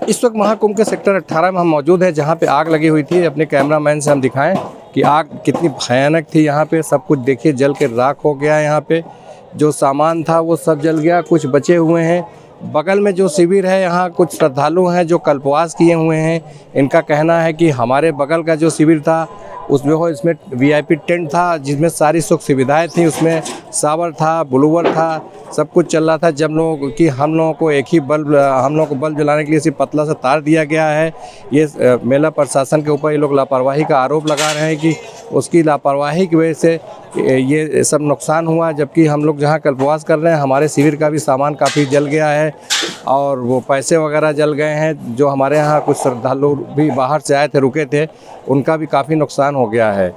इस वक्त महाकुंभ के सेक्टर 18 में हम मौजूद हैं, जहां पे आग लगी हुई थी। अपने कैमरामैन से हम दिखाएं कि आग कितनी भयानक थी। यहाँ पे सब कुछ देखिए जल के राख हो गया है। यहाँ पे जो सामान था वो सब जल गया, कुछ बचे हुए हैं। बगल में जो शिविर है, यहाँ कुछ श्रद्धालु हैं जो कल्पवास किए हुए हैं। इनका कहना है कि हमारे बगल का जो शिविर था इसमें वीआईपी टेंट था, जिसमें सारी सुख सुविधाएं थी। उसमें शावर था, ब्लूवर था, सब कुछ चल रहा था। जब हम लोगों को एक ही बल्ब जलाने के लिए सिर्फ पतला सा तार दिया गया है। ये मेला प्रशासन के ऊपर ये लोग लापरवाही का आरोप लगा रहे हैं कि उसकी लापरवाही की वजह से ये सब नुकसान हुआ। जबकि हम लोग जहाँ कल्पवास कर रहे हैं, हमारे शिविर का भी सामान काफ़ी जल गया है और वो पैसे वगैरह जल गए हैं। जो हमारे यहाँ कुछ श्रद्धालु भी बाहर से आए थे, रुके थे, उनका भी काफ़ी नुकसान हो गया है।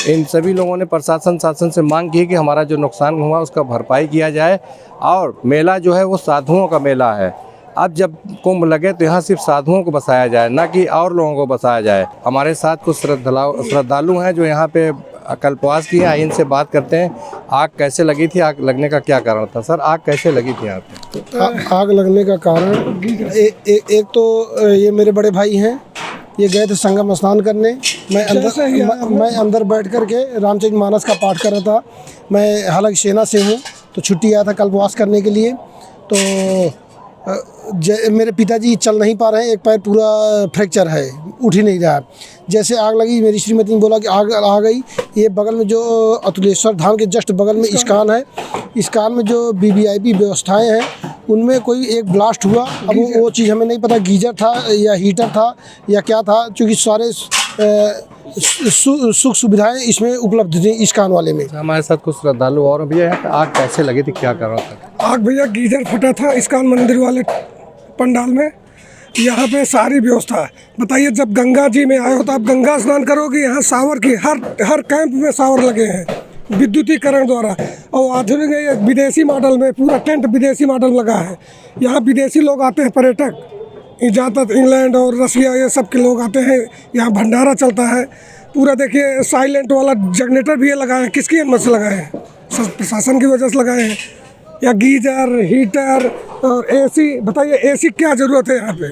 इन सभी लोगों ने प्रशासन शासन से मांग की कि हमारा जो नुकसान हुआ उसका भरपाई किया जाए। और मेला जो है वो साधुओं का मेला है। अब जब कुंभ लगे तो यहाँ सिर्फ साधुओं को बसाया जाए, ना कि और लोगों को बसाया जाए। हमारे साथ कुछ श्रद्धालु हैं जो यहाँ पे कल्पवास किए हैं। इनसे बात करते हैं, आग कैसे लगी थी, आग लगने का क्या कारण था। सर, आग कैसे लगी थी यहाँ पे? आग लगने का कारण एक तो ये मेरे बड़े भाई हैं, ये गए थे संगम स्नान करने। मैं अंदर बैठ कर के रामचरितमानस का पाठ कर रहा था। मैं हालांकि सेना से हूँ, तो छुट्टी आया था कल्पवास करने के लिए। तो मेरे पिताजी चल नहीं पा रहे हैं, एक पैर पूरा फ्रैक्चर है, उठ ही नहीं रहा। जैसे आग लगी, मेरी श्रीमती ने बोला कि आग आ गई। ये बगल में जो अतुलेश्वर धाम के जस्ट बगल में इस्कान है, इस्कान में जो वीवीआईपी व्यवस्थाएं हैं उनमें कोई एक ब्लास्ट हुआ। अब वो चीज़ हमें नहीं पता, गीजर था या हीटर था या क्या था, क्योंकि सारे सुख सुविधाएं इसमें उपलब्ध थी इस्कान वाले में। हमारे साथ कुछ श्रद्धालु और भी है। आग कैसे लगी थी, क्या कारण था? आग भैया गीजर फटा था इस्कान मंदिर वाले पंडाल में। यहाँ पे सारी व्यवस्था है। बताइए, जब गंगा जी में आए हो तो आप गंगा स्नान करोगे, यहाँ शावर की हर कैंप में शावर लगे हैं विद्युतीकरण द्वारा। और आधुनिक विदेशी मॉडल में पूरा टेंट विदेशी मॉडल लगा है। यहाँ विदेशी लोग आते हैं, पर्यटक ज़्यादातर इंग्लैंड और रसिया ये सब के लोग आते हैं। यहाँ भंडारा चलता है पूरा। देखिए साइलेंट वाला जनरेटर भी ये लगाए हैं। किसकी हिम्मत से लगाए हैं? प्रशासन की वजह से लगाए हैं। या गीजर, हीटर और एसी। बताइए एसी क्या ज़रूरत है यहाँ पे?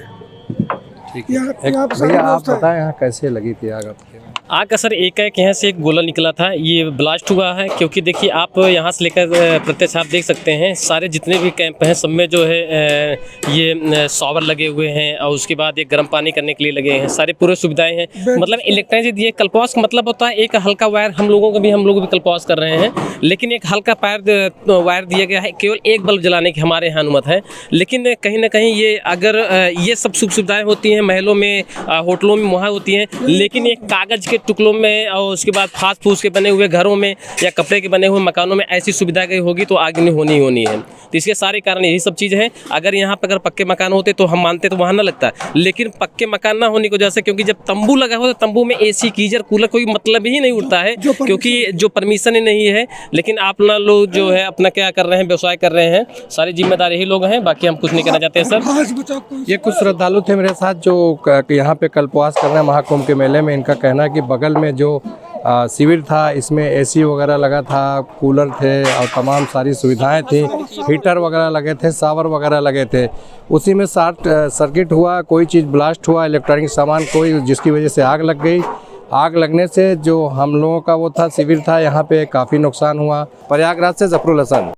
भैया आप बताएं, यहाँ कैसे लगी थी आग आपके? आग का सर एकाएक यहाँ से एक गोला निकला था, ये ब्लास्ट हुआ है। क्योंकि देखिए आप यहाँ से लेकर प्रत्यक्ष आप देख सकते हैं, सारे जितने भी कैंप हैं सब में जो है ये शॉवर लगे हुए हैं। और उसके बाद एक गर्म पानी करने के लिए लगे हैं, सारे पूरे सुविधाएं हैं। मतलब इलेक्ट्रिसिटी दिए। कल्पवास का मतलब होता है एक हल्का वायर। हम लोग भी कल्पवास कर रहे हैं, लेकिन एक हल्का वायर दिया गया है। केवल एक बल्ब जलाने की हमारे यहाँ अनुमति है। लेकिन कहीं ना कहीं ये अगर ये सब सुख सुविधाएँ होती हैं महलों में, होटलों में, वहाँ होती हैं, लेकिन एक कागज़ के टुकड़ों में और उसके बाद फास्ट फूस के बने हुए घरों में या कपड़े के बने हुए मकानों में ऐसी सुविधा की होगी तो आग नहीं होनी है। तो इसके सारे कारण यही सब चीज़ हैं। अगर यहाँ पर अगर पक्के मकान होते तो हम मानते तो वहाँ ना लगता, लेकिन पक्के मकान ना होने की वजह से, क्योंकि जब तंबू लगा हो तो तंबू में एसी, गीजर, कूलर कोई मतलब ही नहीं उठता है, क्योंकि जो परमिशन ही नहीं है। लेकिन आप लोग जो है अपना क्या कर रहे हैं, व्यवसाय कर रहे हैं, सारी जिम्मेदार यही लोग हैं। बाकी हम कुछ नहीं कहना चाहते हैं सर। ये कुछ श्रद्धालु थे मेरे साथ जो यहाँ पे कल्पवास कर रहे हैं महाकुंभ के मेले में। इनका कहना है कि बगल में जो शिविर था इसमें एसी वगैरह लगा था, कूलर थे और तमाम सारी सुविधाएं थी, हीटर वगैरह लगे थे, शावर वगैरह लगे थे। उसी में शॉर्ट सर्किट हुआ, कोई चीज़ ब्लास्ट हुआ, इलेक्ट्रॉनिक सामान कोई, जिसकी वजह से आग लग गई। आग लगने से जो हम लोगों का वो था शिविर था, यहाँ पे काफ़ी नुकसान हुआ। प्रयागराज से जफरुल हसन।